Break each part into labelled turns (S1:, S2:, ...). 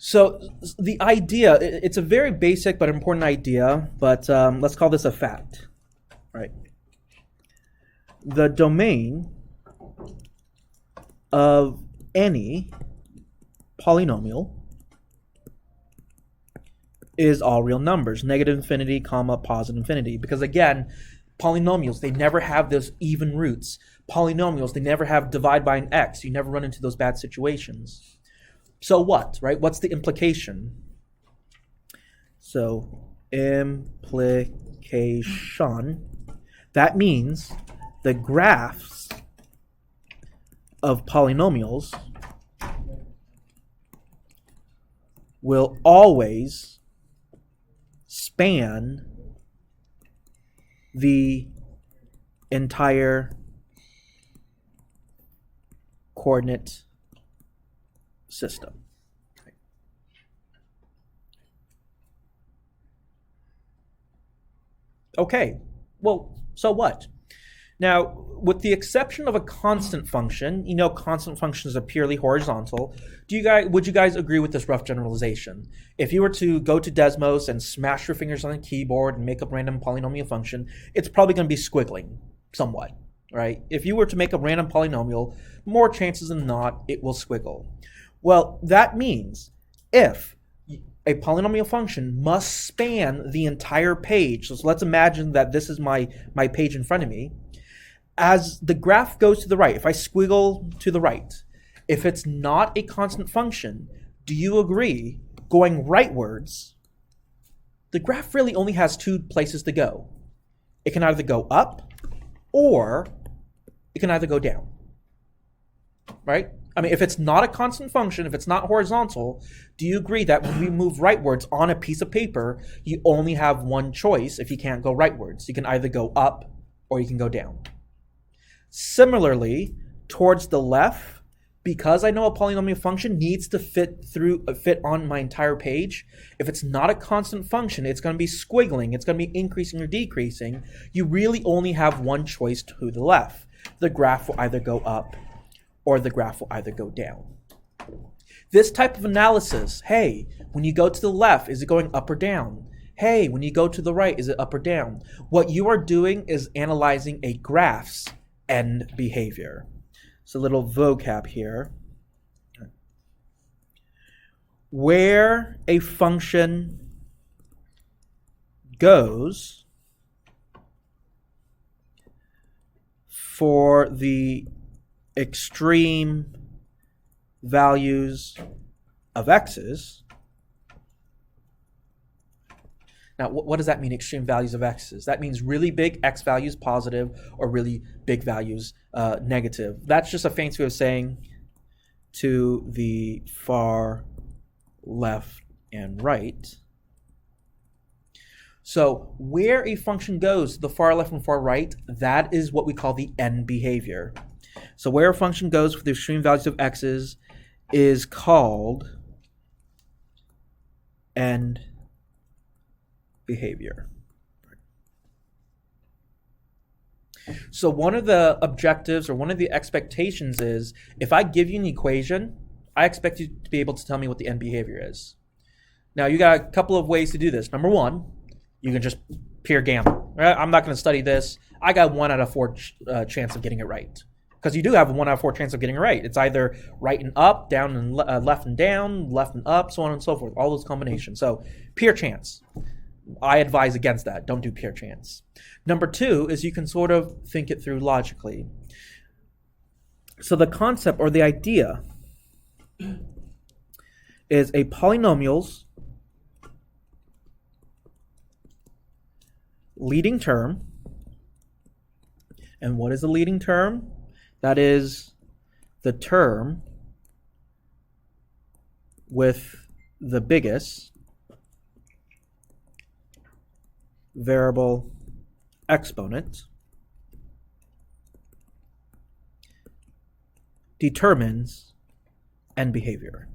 S1: So the idea, it's a very basic but important idea, but let's call this a fact, right? The domain of any polynomial is all real numbers, negative infinity, comma, positive infinity. Because again, polynomials, they never have those even roots. Polynomials, they never have divide by an x. You never run into those bad situations. So what, right? What's the implication? So implication, that means the graphs of polynomials will always span the entire coordinate system. Okay, well, so what? Now, with the exception of a constant function, you know constant functions are purely horizontal. Would you guys agree with this rough generalization? If you were to go to Desmos and smash your fingers on the keyboard and make up a random polynomial function, it's probably going to be squiggling somewhat, right? If you were to make a random polynomial, more chances than not, it will squiggle. Well, that means if a polynomial function must span the entire page, so let's imagine that this is my page in front of me. As the graph goes to the right, if I squiggle to the right, if it's not a constant function, do you agree, going rightwards, the graph really only has two places to go. It can either go up or it can either go down, right? I mean, if it's not a constant function, if it's not horizontal, do you agree that when we move rightwards on a piece of paper, you only have one choice if you can't go rightwards? You can either go up or you can go down. Similarly, towards the left, because I know a polynomial function needs to fit on my entire page, if it's not a constant function, it's going to be squiggling, it's going to be increasing or decreasing. You really only have one choice to the left. The graph will either go up or the graph will either go down. This type of analysis, hey, when you go to the left, is it going up or down? Hey, when you go to the right, is it up or down? What you are doing is analyzing a graph's end behavior. So a little vocab here. Where a function goes for the extreme values of x's. Now, what does that mean, extreme values of x's? That means really big x values positive or really big values negative. That's just a fancy way of saying to the far left and right. So where a function goes to the far left and far right, that is what we call the end behavior. So where a function goes with the extreme values of x's is called end behavior. So one of the objectives or one of the expectations is if I give you an equation, I expect you to be able to tell me what the end behavior is. Now you got a couple of ways to do this. Number one, you can just pure gamble. Right? I'm not going to study this. I got 1 out of 4 chance of getting it right. Because you do have a 1 out of 4 chance of getting it right. It's either right and up, down and left and down, left and up, so on and so forth. All those combinations. So pure chance. I advise against that. Don't do pure chance. Number 2 is you can sort of think it through logically. So the concept or the idea is a polynomial's leading term. And what is the leading term? That is the term with the biggest variable exponent determines end behavior.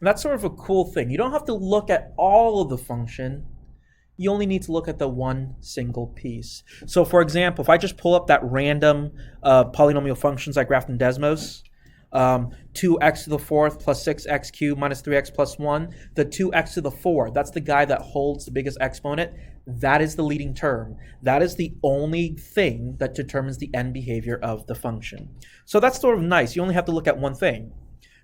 S1: And that's sort of a cool thing. You don't have to look at all of the function. You only need to look at the one single piece. So for example, if I just pull up that random polynomial functions I graphed in Desmos, 2x to the fourth plus 6x cubed minus 3x plus 1. The 2x to the 4, that's the guy that holds the biggest exponent. That is the leading term. That is the only thing that determines the end behavior of the function. So that's sort of nice. You only have to look at one thing.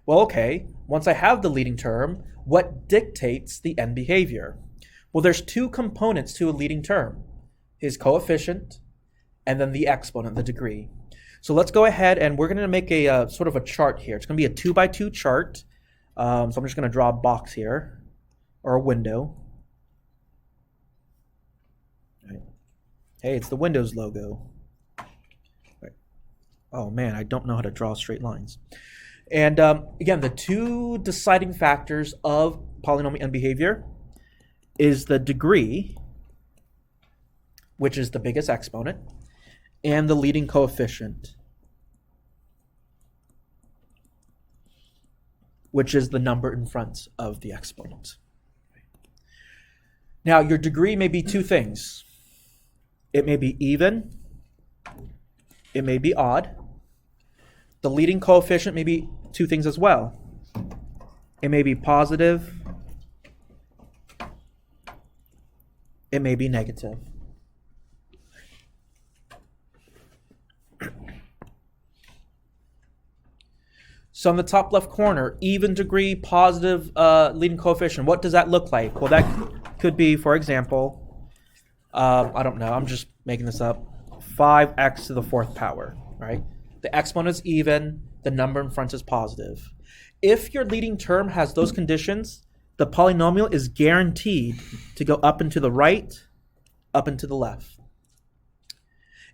S1: Well, okay, once I have the leading term, what dictates the end behavior? Well, there's two components to a leading term. His coefficient and then the exponent, the degree. So let's go ahead and we're going to make a sort of a chart here. It's going to be a 2x2 chart. So I'm just going to draw a box here, or a window. Right. Hey, it's the Windows logo. Right. Oh man, I don't know how to draw straight lines. And again, the two deciding factors of polynomial end behavior is the degree, which is the biggest exponent, and the leading coefficient, which is the number in front of the exponent. Now, your degree may be two things. It may be even, it may be odd. The leading coefficient may be two things as well. It may be positive, it may be negative. So in the top left corner, even degree, positive leading coefficient. What does that look like? Well, that could be, for example, I don't know, I'm just making this up, 5x to the fourth power, right? The exponent is even, the number in front is positive. If your leading term has those conditions, the polynomial is guaranteed to go up and to the right, up and to the left.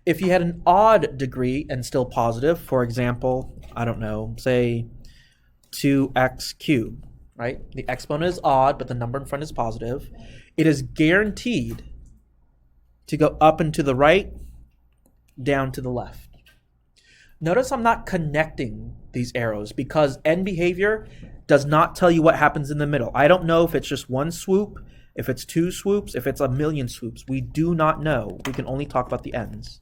S1: If you had an odd degree and still positive, for example, I don't know, say 2x cubed, right? The exponent is odd, but the number in front is positive. It is guaranteed to go up and to the right, down to the left. Notice I'm not connecting these arrows because end behavior does not tell you what happens in the middle. I don't know if it's just one swoop, if it's two swoops, if it's a million swoops. We do not know. We can only talk about the ends.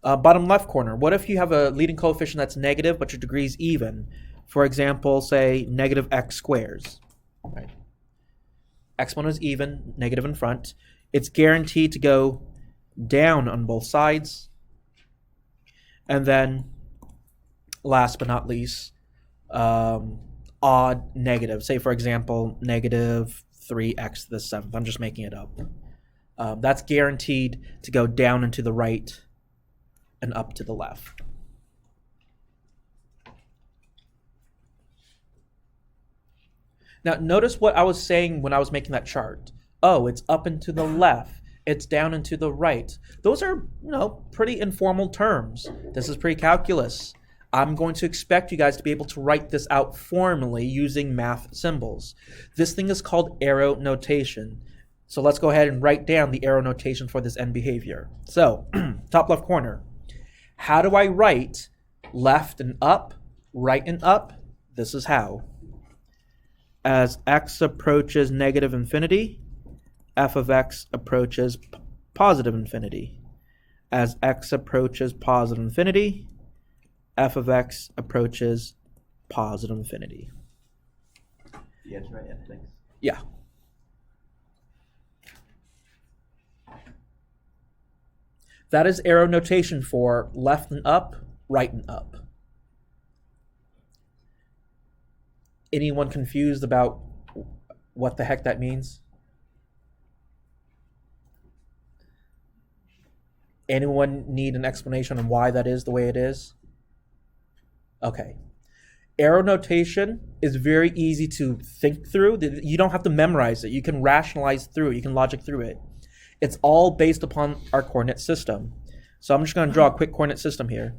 S1: Bottom left corner, what if you have a leading coefficient that's negative, but your degree is even? For example, say negative x squares. Right? Exponent is even, negative in front. It's guaranteed to go down on both sides. And then, last but not least, odd negative. Say, for example, negative 3x to the seventh. I'm just making it up. That's guaranteed to go down and to the right and up to the left. Now, notice what I was saying when I was making that chart. Oh, it's up and to the left. It's down and to the right. Those are, pretty informal terms. This is pre-calculus. I'm going to expect you guys to be able to write this out formally using math symbols. This thing is called arrow notation. So let's go ahead and write down the arrow notation for this end behavior. So, top left corner. How do I write left and up, right and up? This is how. As x approaches negative infinity, f of x approaches positive infinity. As x approaches positive infinity, f of x approaches positive infinity.
S2: Yes, right, f of x.
S1: Yeah. That is arrow notation for left and up, right and up. Anyone confused about what the heck that means? Anyone need an explanation on why that is the way it is? Okay. Arrow notation is very easy to think through. You don't have to memorize it. You can rationalize through it. You can logic through it. It's all based upon our coordinate system. So I'm just going to draw a quick coordinate system here.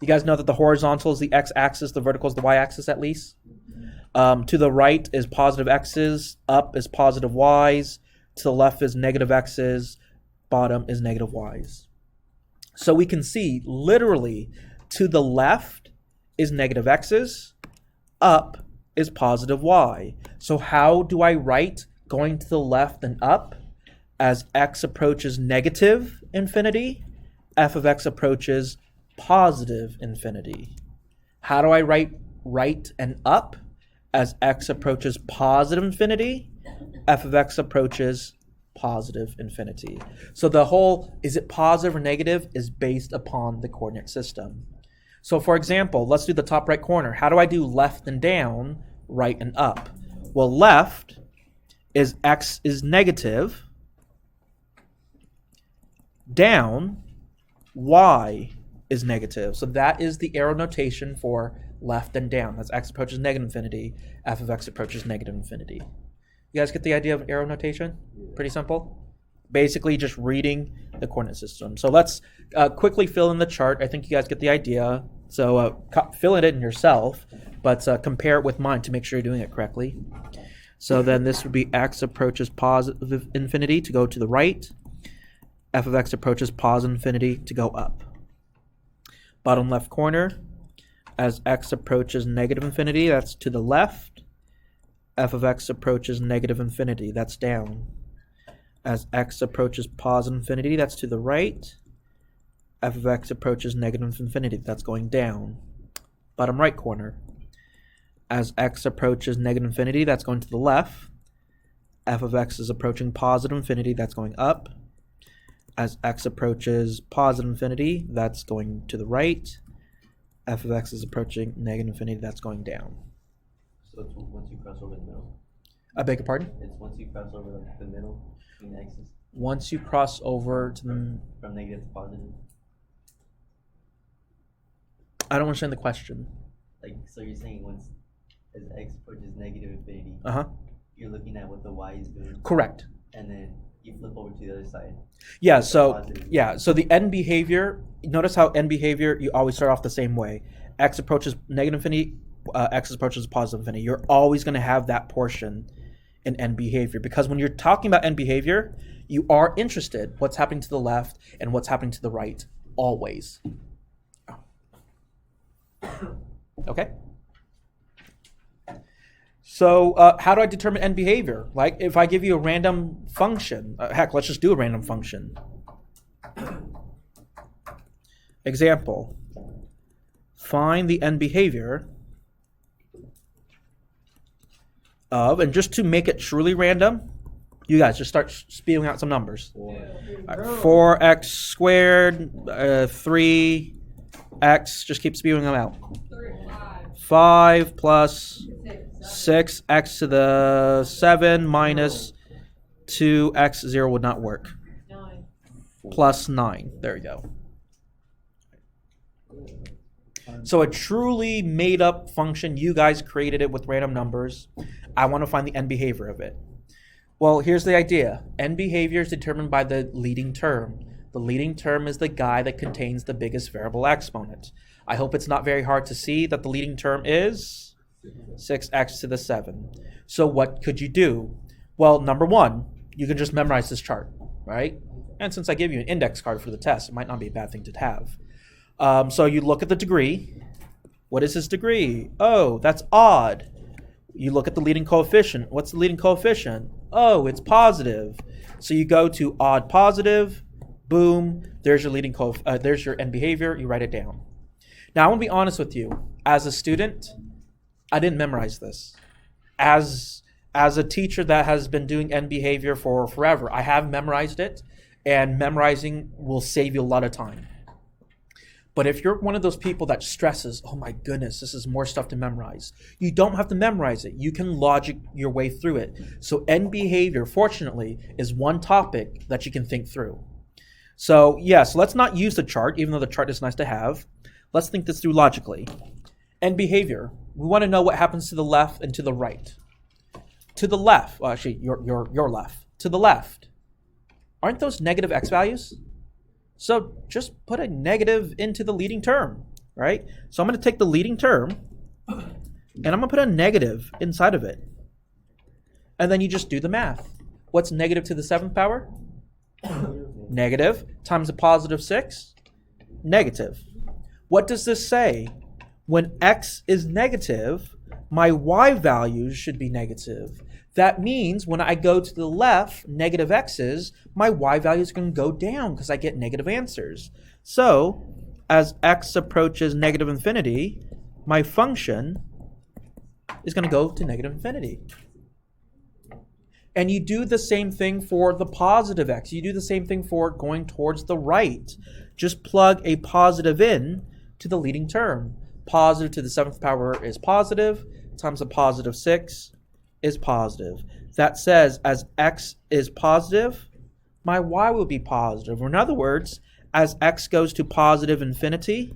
S1: You guys know that the horizontal is the x-axis, the vertical is the y-axis at least. To the right is positive x's, up is positive y's, to the left is negative x's, bottom is negative y's. So we can see literally to the left is negative x's, up is positive y. So how do I write going to the left and up? As x approaches negative infinity, f of x approaches positive infinity. How do I write right and up? As x approaches positive infinity, f of x approaches positive infinity. So the whole, is it positive or negative, is based upon the coordinate system. So for example, let's do the top right corner. How do I do left and down, right and up? Well, left is x is negative, down, y is negative. So that is the arrow notation for left and down. As x approaches negative infinity, f of x approaches negative infinity. You guys get the idea of arrow notation? Pretty simple. Basically just reading the coordinate system. So let's quickly fill in the chart. I think you guys get the idea. So fill it in yourself, but compare it with mine to make sure you're doing it correctly. So then this would be x approaches positive infinity to go to the right. F of x approaches positive infinity to go up. Bottom left corner, as x approaches negative infinity, that's to the left. F of x approaches negative infinity, that's down. As x approaches positive infinity, that's to the right. F of x approaches negative infinity, that's going down. Bottom right corner, as x approaches negative infinity, that's going to the left. F of x is approaching positive infinity, that's going up. As x approaches positive infinity, that's going to the right. F of x is approaching negative infinity, that's going down.
S2: So it's once you cross over the middle?
S1: I beg your pardon?
S2: It's once you cross over the middle between the x's?
S1: Once you cross over to the...
S2: From negative to positive?
S1: I don't understand the question.
S2: Like, so you're saying once as x approaches negative infinity, you're looking at what the y is doing?
S1: Correct.
S2: And then you flip over to the other side?
S1: Yeah, so the end behavior, notice how end behavior, you always start off the same way. X approaches negative infinity, x approaches positive infinity. You're always going to have that portion in end behavior, because when you're talking about end behavior, you are interested what's happening to the left and what's happening to the right, always. Okay? So how do I determine end behavior? Like if I give you a random function, heck, let's just do a random function. Example, find the end behavior of, and just to make it truly random, you guys just start spewing out some numbers. 4x squared, 3x, just keep spewing them out. 5 plus 6x to the 7 minus 2x, 0 would not work.
S3: 9.
S1: Plus 9. There you go. So a truly made up function, you guys created it with random numbers. I want to find the end behavior of it. Well, here's the idea. End behavior is determined by the leading term. The leading term is the guy that contains the biggest variable exponent. I hope it's not very hard to see that the leading term is 6x to the 7. So what could you do? Well, number one, you can just memorize this chart, right? And since I gave you an index card for the test, it might not be a bad thing to have. So you look at the degree. What is his degree? Oh, that's odd. You look at the leading coefficient. What's the leading coefficient? Oh, it's positive. So you go to odd positive. Boom. There's your leading there's your end behavior. You write it down. Now I want to be honest with you. As a student, I didn't memorize this. As a teacher that has been doing end behavior for forever, I have memorized it, and memorizing will save you a lot of time. But if you're one of those people that stresses, oh my goodness, this is more stuff to memorize, you don't have to memorize it. You can logic your way through it. So end behavior, fortunately, is one topic that you can think through. So yes, let's not use the chart, even though the chart is nice to have. Let's think this through logically. End behavior, we want to know what happens to the left and to the right. To the left, well, actually, your left. To the left, aren't those negative x values? So just put a negative into the leading term, right? So I'm going to take the leading term, and I'm going to put a negative inside of it. And then you just do the math. What's negative to the 7th power? Negative times a positive 6? Negative. What does this say? When x is negative, my y values should be negative. That means when I go to the left, negative x's, my y value is going to go down because I get negative answers. So as x approaches negative infinity, my function is going to go to negative infinity. And you do the same thing for the positive x. You do the same thing for going towards the right. Just plug a positive in to the leading term. Positive to the 7th power is positive, times a positive 6 is positive. That says as x is positive, my y will be positive. Or in other words, as x goes to positive infinity,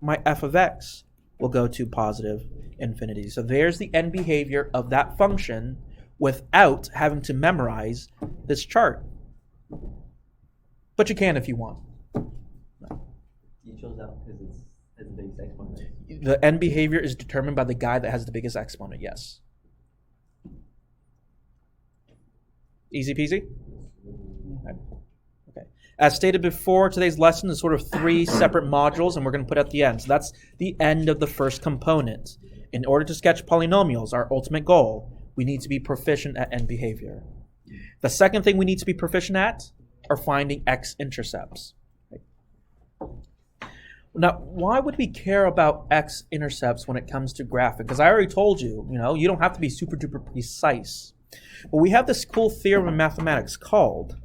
S1: my f of x will go to positive infinity. So there's the end behavior of that function without having to memorize this chart. But you can if you want.
S2: You chose that because it's the biggest exponent, right?
S1: The end behavior is determined by the guy that has the biggest exponent, yes. Easy peasy? Okay. As stated before, today's lesson is sort of 3 separate modules, and we're going to put at the end. So that's the end of the first component. In order to sketch polynomials, our ultimate goal, we need to be proficient at end behavior. The second thing we need to be proficient at are finding x-intercepts. Now, why would we care about x-intercepts when it comes to graphing? Because I already told you, you don't have to be super duper precise. But we have this cool theorem in mathematics called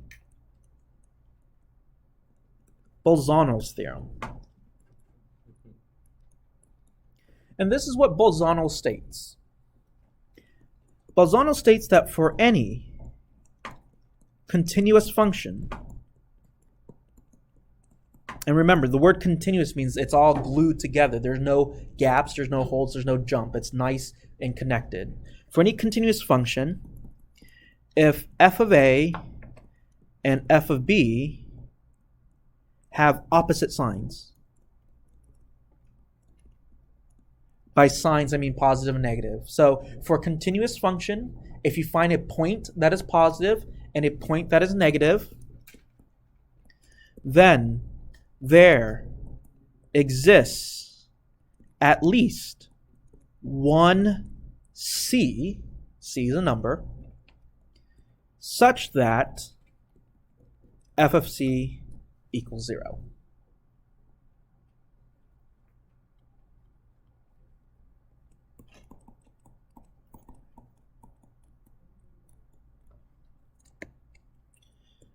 S1: Bolzano's theorem. And this is what Bolzano states. Bolzano states that for any continuous function, and remember, the word continuous means it's all glued together. There's no gaps, there's no holes, there's no jump. It's nice and connected. For any continuous function, if f of a and f of b have opposite signs, by signs, I mean positive and negative. So for a continuous function, if you find a point that is positive and a point that is negative, then there exists at least one c is a number, such that f of c equals 0.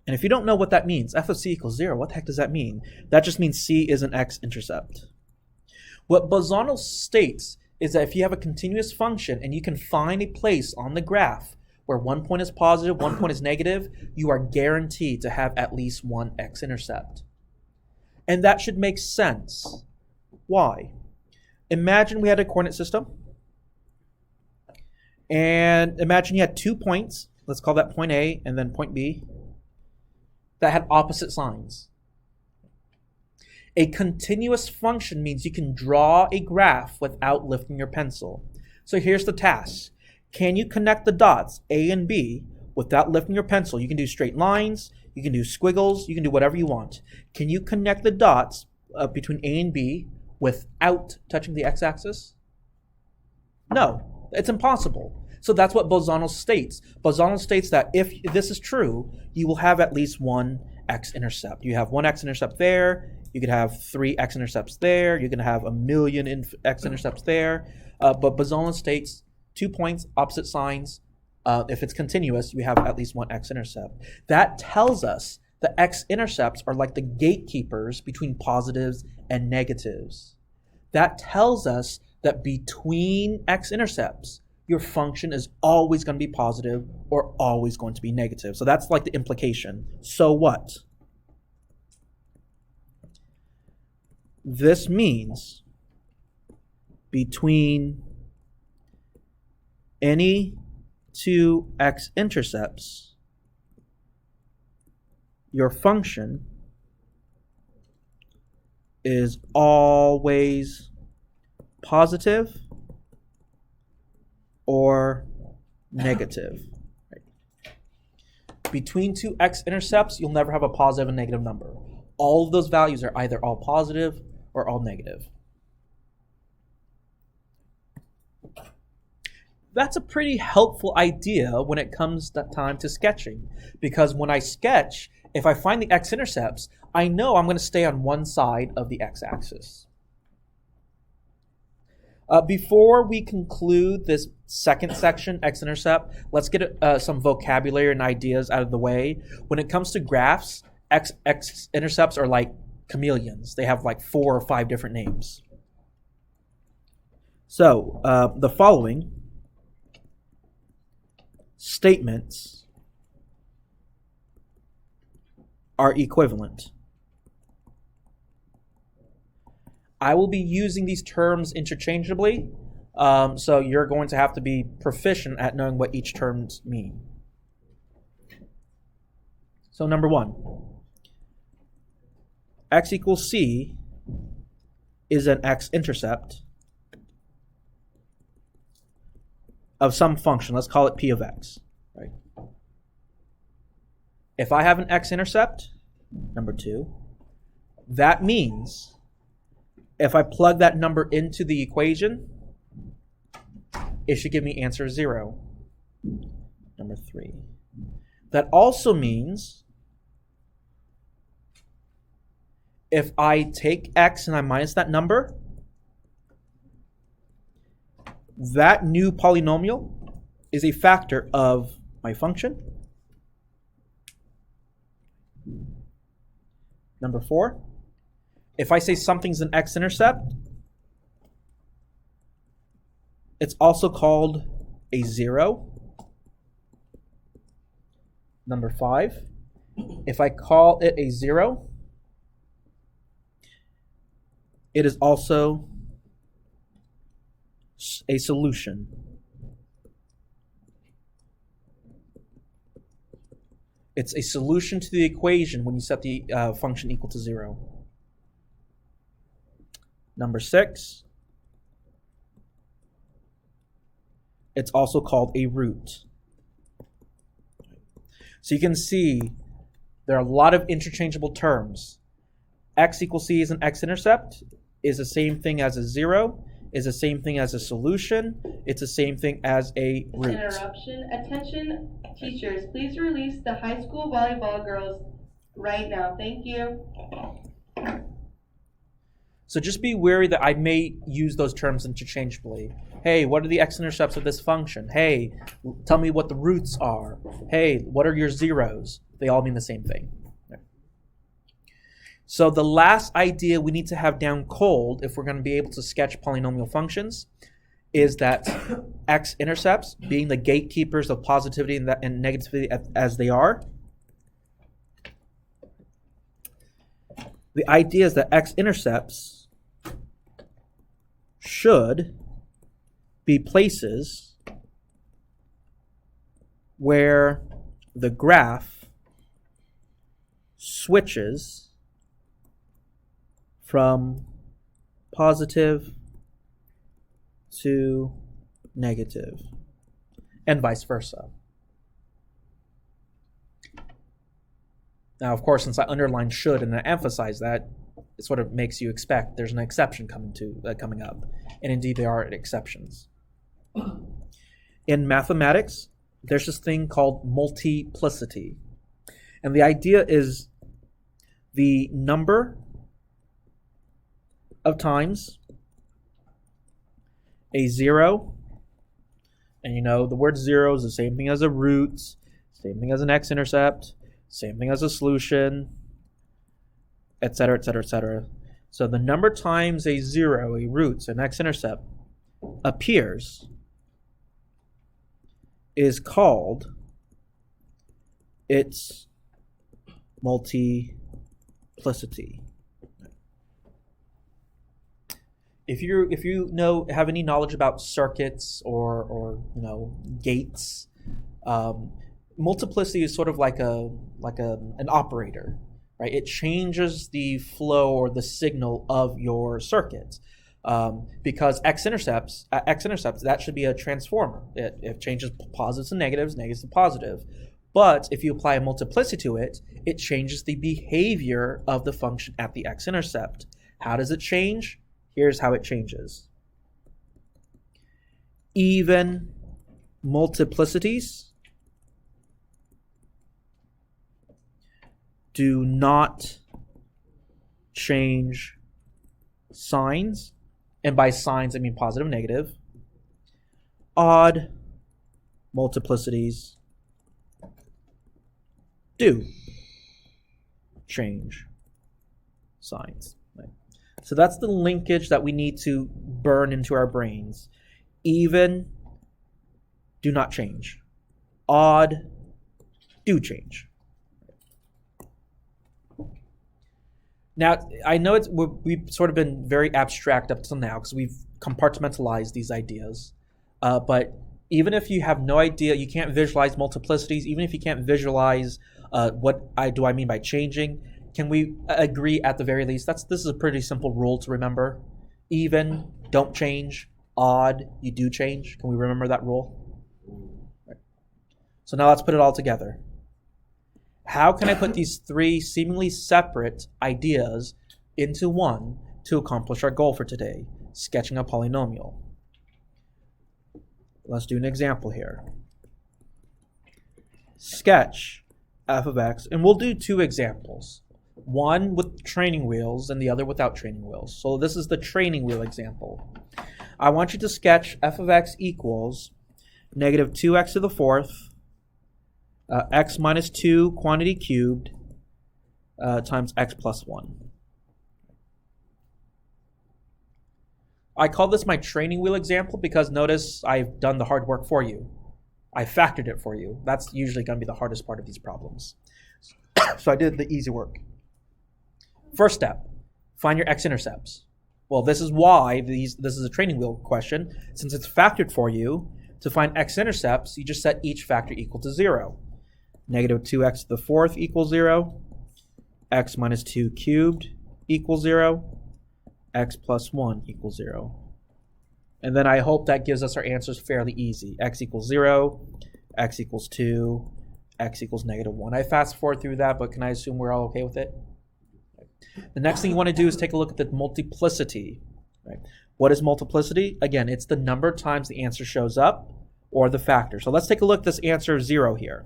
S1: And if you don't know what that means, f of c equals 0, what the heck does that mean? That just means c is an x-intercept. What Bolzano states is that if you have a continuous function and you can find a place on the graph where one point is positive, one point is negative, you are guaranteed to have at least one x-intercept. And that should make sense. Why? Imagine we had a coordinate system. And imagine you had 2 points. Let's call that point A and then point B, that had opposite signs. A continuous function means you can draw a graph without lifting your pencil. So here's the task. Can you connect the dots A and B without lifting your pencil? You can do straight lines, you can do squiggles, you can do whatever you want. Can you connect the dots between A and B without touching the x-axis? No, it's impossible. So that's what Bolzano states. Bolzano states that if this is true, you will have at least one x-intercept. You have one x-intercept there. You could have 3 x-intercepts there. You can have 1,000,000 x-intercepts there. But Bolzano states 2 points, opposite signs. If it's continuous, you have at least one x-intercept. That tells us the x-intercepts are like the gatekeepers between positives and negatives. That tells us that between x-intercepts, your function is always going to be positive or always going to be negative. So that's like the implication. So what? This means between any 2 x-intercepts, your function is always positive or negative. Right. Between 2 x-intercepts, you'll never have a positive and negative number. All of those values are either all positive or all negative. That's a pretty helpful idea when it comes time to sketching, because when I sketch, if I find the x-intercepts, I know I'm going to stay on one side of the x-axis. Before we conclude this second section, x-intercept, let's get some vocabulary and ideas out of the way. When it comes to graphs, x-intercepts are like chameleons. They have like 4 or 5 different names. So the following statements are equivalent. I will be using these terms interchangeably, so you're going to have to be proficient at knowing what each terms mean. So number 1, x equals c is an x-intercept of some function. Let's call it p of x. Right? If I have an x-intercept, number 2, that means if I plug that number into the equation, it should give me answer 0. Number 3. That also means if I take x and I minus that number, that new polynomial is a factor of my function. Number 4. If I say something's an x-intercept, it's also called a 0. Number 5. If I call it a 0, it is also a solution. It's a solution to the equation when you set the function equal to 0. Number 6, it's also called a root. So you can see there are a lot of interchangeable terms. X equals c is an x-intercept, is the same thing as a 0, is the same thing as a solution, it's the same thing as a root.
S3: Interruption. Attention, teachers, please release the high school volleyball girls right now. Thank you.
S1: So just be wary that I may use those terms interchangeably. Hey, what are the x-intercepts of this function? Hey, tell me what the roots are. Hey, what are your zeros? They all mean the same thing. So the last idea we need to have down cold if we're going to be able to sketch polynomial functions is that x-intercepts, being the gatekeepers of positivity and negativity as they are, the idea is that x-intercepts should be places where the graph switches from positive to negative, and vice versa. Now, of course, since I underlined should and I emphasize that, it's what it makes you expect there's an exception coming up. And indeed, there are exceptions. In mathematics, there's this thing called multiplicity. And the idea is the number of times a 0, and you know the word 0 is the same thing as a root, same thing as an x-intercept, same thing as a solution, etc., etc., etc. So the number times a 0, a root, an x-intercept appears is called its multiplicity. If you have any knowledge about circuits or gates, multiplicity is sort of like an operator, right? It changes the flow or the signal of your circuit. Because x-intercepts, that should be a transformer. It changes positives to negatives, negatives to positive. But if you apply a multiplicity to it, it changes the behavior of the function at the x-intercept. How does it change? Here's how it changes. Even multiplicities do not change signs and by signs I mean positive, negative. Odd multiplicities do change signs. Right? So that's the linkage that we need to burn into our brains. Even do not change. Odd do change. Now, I know we've sort of been very abstract up till now because we've compartmentalized these ideas. But even if you have no idea, you can't visualize multiplicities, even if you can't visualize what do I mean by changing, can we agree at the very least, this is a pretty simple rule to remember. Even, don't change. Odd, you do change. Can we remember that rule? Right. So now let's put it all together. How can I put these three seemingly separate ideas into one to accomplish our goal for today, sketching a polynomial? Let's do an example here. Sketch f of x, and we'll do two examples. One with training wheels and the other without training wheels. So this is the training wheel example. I want you to sketch f of x equals negative 2x to the fourth x minus 2 quantity cubed times x plus 1. I call this my training wheel example because notice I've done the hard work for you. I factored it for you. That's usually going to be the hardest part of these problems. So I did the easy work. First step, find your x-intercepts. Well, this is why this is a training wheel question. Since it's factored for you, to find x-intercepts, you just set each factor equal to 0. Negative 2x to the fourth equals 0. X minus 2 cubed equals 0. X plus 1 equals 0. And then I hope that gives us our answers fairly easy. X equals 0, x equals 2, x equals negative 1. I fast forward through that, but can I assume we're all okay with it? The next thing you want to do is take a look at the multiplicity. Right? What is multiplicity? Again, it's the number of times the answer shows up or the factor. So let's take a look at this answer of 0 here.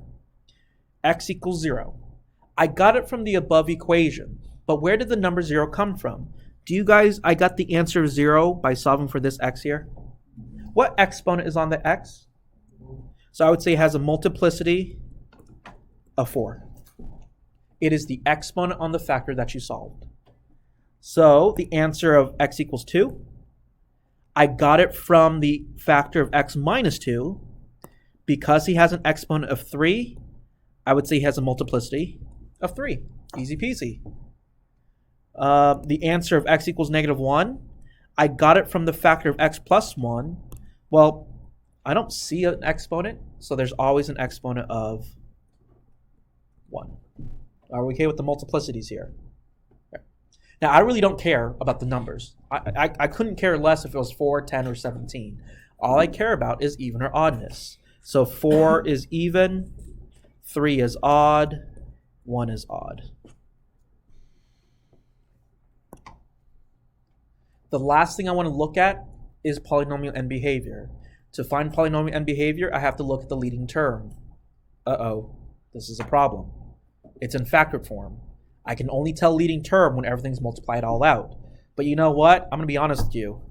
S1: X equals 0. I got it from the above equation, but where did the number 0 come from? I got the answer of 0 by solving for this x here. What exponent is on the x? So I would say it has a multiplicity of 4. It is the exponent on the factor that you solved. So the answer of x equals 2, I got it from the factor of x minus 2. Because he has an exponent of 3, I would say he has a multiplicity of 3. Easy peasy. The answer of x equals negative 1, I got it from the factor of x plus 1. Well, I don't see an exponent, so there's always an exponent of 1. Are we okay with the multiplicities here? Okay. Now, I really don't care about the numbers. I couldn't care less if it was 4, 10, or 17. All I care about is even or oddness. So 4 is even, 3 is odd, 1 is odd. The last thing I want to look at is polynomial end behavior. To find polynomial end behavior, I have to look at the leading term. This is a problem. It's in factored form. I can only tell leading term when everything's multiplied all out. But you know what? I'm going to be honest with you.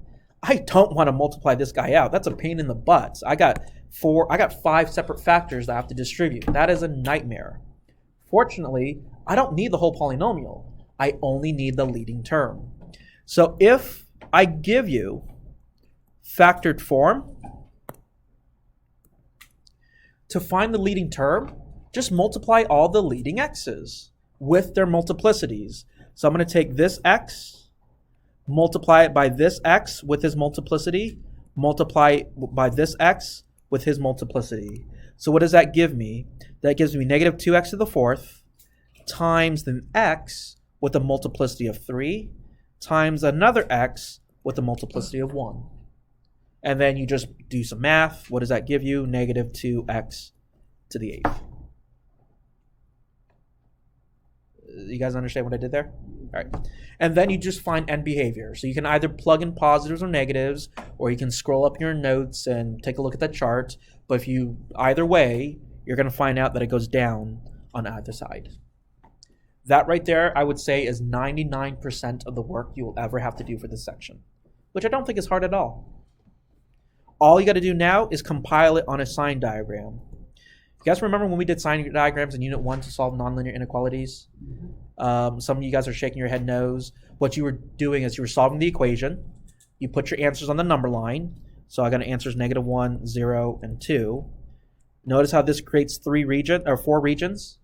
S1: I don't want to multiply this guy out. That's a pain in the butt. I got 5 separate factors that I have to distribute. That is a nightmare. Fortunately, I don't need the whole polynomial. I only need the leading term. So if I give you factored form, to find the leading term, just multiply all the leading x's with their multiplicities. So I'm going to take this x, multiply it by this x with his multiplicity, multiply by this x with his multiplicity. So what does that give me? That gives me negative 2x to the fourth times an x with a multiplicity of 3 times another x with a multiplicity of 1. And then you just do some math. What does that give you? Negative 2x to the 8th. You guys understand what I did there? All right. And then you just find end behavior. So you can either plug in positives or negatives, or you can scroll up your notes and take a look at that chart. But either way, you're going to find out that it goes down on either side. That right there, I would say, is 99% of the work you will ever have to do for this section. which I don't think is hard at all. All you got to do now is compile it on a sign diagram. You guys remember when we did sign diagrams in Unit 1 to solve nonlinear inequalities? Some of you guys are shaking your head no's. What you were doing is you were solving the equation. You put your answers on the number line. So I got answers -1, 0, and 2. Notice how this creates 4 regions.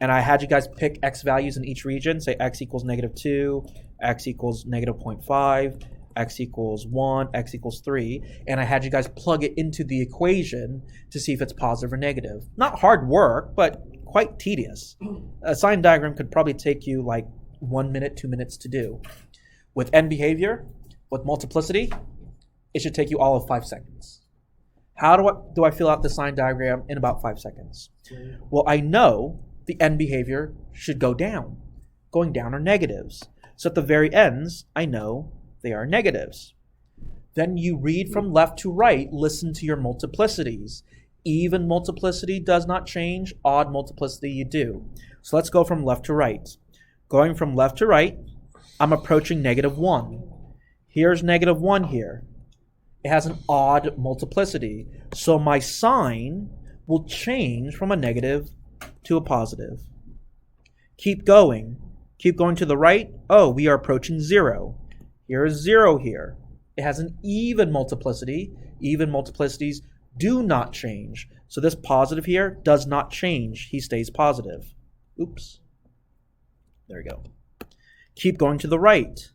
S1: And I had you guys pick x values in each region. Say x equals -2, x equals -0.5, x equals 1, x equals 3. And I had you guys plug it into the equation to see if it's positive or negative. Not hard work, but quite tedious. A sign diagram could probably take you like 1 minute, 2 minutes to do. With end behavior, with multiplicity, it should take you all of 5 seconds. How do I fill out the sign diagram in about 5 seconds? Well, I know the end behavior should go down. Going down are negatives. So at the very ends, I know they are negatives. Then you read from left to right, listen to your multiplicities. Even multiplicity does not change, odd multiplicity you do. So let's go from left to right. Going from left to right, I'm approaching -1. Here's -1 here. It has an odd multiplicity. So my sign will change from a negative to a positive. Keep going. Keep going to the right. Oh, we are approaching 0. Here is 0 here. It has an even multiplicity. Even multiplicities do not change. So this positive here does not change. He stays positive. Oops. There we go. Keep going to the right.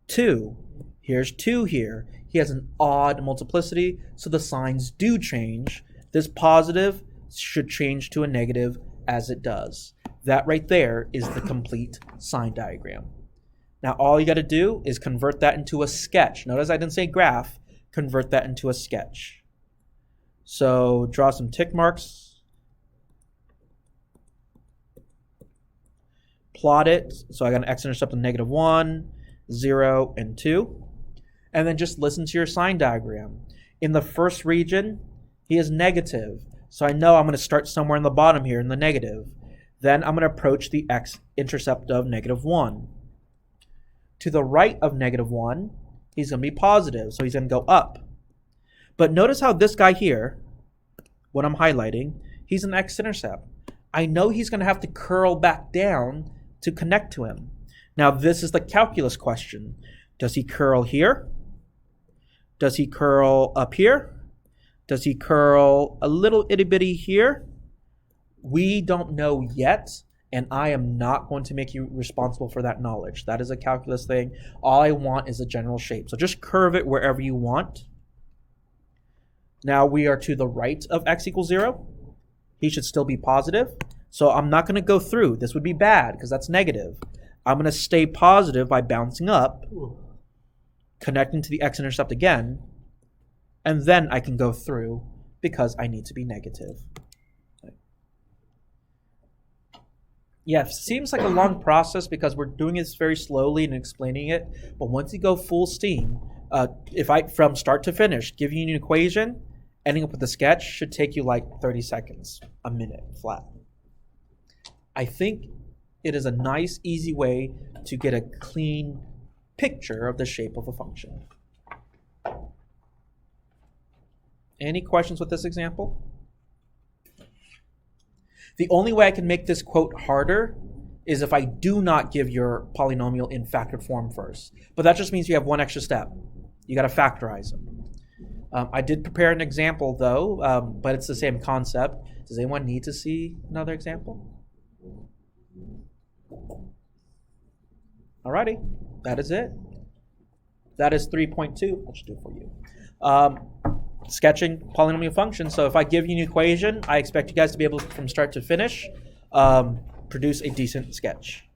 S1: 2. Here's 2 here. He has an odd multiplicity, so the signs do change. This positive should change to a negative as it does. That right there is the complete sign diagram. Now all you got to do is convert that into a sketch. Notice I didn't say graph. Convert that into a sketch. So draw some tick marks. Plot it. So I got an x-intercept of -1, 0, and 2. And then just listen to your sign diagram. In the first region, he is negative. So I know I'm going to start somewhere in the bottom here in the negative. Then I'm going to approach the x-intercept of -1. To the right of -1, he's going to be positive. So he's going to go up. But notice how this guy here, what I'm highlighting, he's an x-intercept. I know he's going to have to curl back down to connect to him. Now this is the calculus question. Does he curl here? Does he curl up here? Does he curl a little itty bitty here? We don't know yet, and I am not going to make you responsible for that knowledge. That is a calculus thing. All I want is a general shape. So just curve it wherever you want. Now we are to the right of x equals 0. He should still be positive. So I'm not going to go through. This would be bad because that's negative. I'm going to stay positive by bouncing up, connecting to the x-intercept again, and then I can go through because I need to be negative. Yeah, it seems like a long process because we're doing this very slowly and explaining it, but once you go full steam, if I, from start to finish, give you an equation, ending up with a sketch should take you like 30 seconds, a minute flat. I think it is a nice, easy way to get a clean picture of the shape of a function. Any questions with this example? The only way I can make this quote harder is if I do not give your polynomial in factored form first. But that just means you have one extra step. You got to factorize them. I did prepare an example though, but it's the same concept. Does anyone need to see another example? Alrighty, that is it. That is 3.2. I'll just do it for you. Sketching polynomial functions. So if I give you an equation, I expect you guys to be able to, from start to finish, produce a decent sketch.